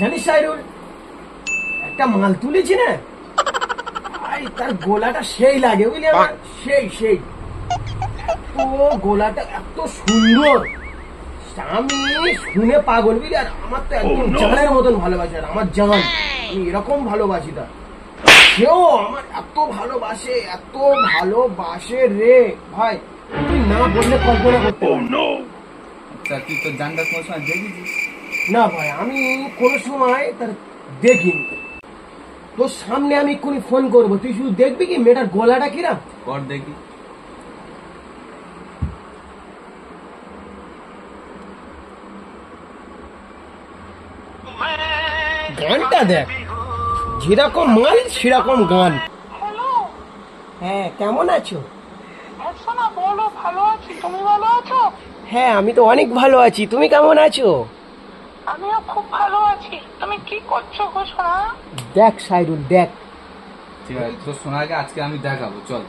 জানিস সাইরুল, একটা মাল তুলেছি না, তার গোলাটা সেই লাগে বুঝলি, আমার সেই সেই ও গোলাটা এত সুন্দর, আমি শুনে পাগল বুঝলি। আর আমার তো একদম জানের মতন ভালোবাসে, আর আমার জান, আমি এরকম ভালোবাসি তার, সেও আমার এত ভালোবাসে রে ভাই, তুই না বললে কল্পনা করতে পারবি না। আচ্ছা, তুই তো জানটা কোনো সময় দেখেছিস? না ভাই, আমি কোনো সময় তার দেখিনি। তোর সামনে আমি এক্ষুনি ফোন করবো, তুই শুধু দেখবি কি মেয়েটার গলাটা কিরাম কর দেখি। গানটা দেখ, যেরকম মাল সেরকম গান। হ্যাঁ, কেমন আছো? বলো, ভালো আছি, তুমি ভালো আছো? হ্যাঁ, আমি তো অনেক ভালো আছি, তুমি কেমন আছো? আমিও খুব ভালো আছি। তুমি কি করছো গো সোনা? দেখ সাইরুল, দেখ। ঠিক আছে, তোর সোনাকে আজকে আমি দেখাবো, চল।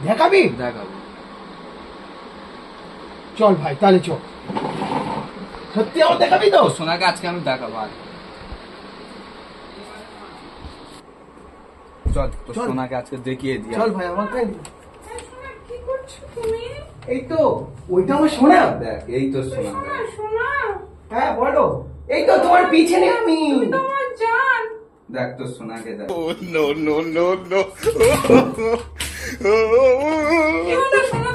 দেখাবি? দেখাবো, চল ভাই, তাহলে চল। সত্যি আমার দেখাবি তো? তোর সোনাকে আজকে আমি দেখাবো, আজ চল, তোর চল। সোনাকে আজকে দেখিয়ে দিই। চল ভাই, আমার তাই। কি করছো তুমি? এই তো, ওইটা আমার সোনা। দেখ, এই তোর সোনা। সোনা, হ্যাঁ বলো, এই তো তোমার পিছনে আমি। তোমার জান। দেখ তোর সোনাকে, দেখ। কি হলো সোনা?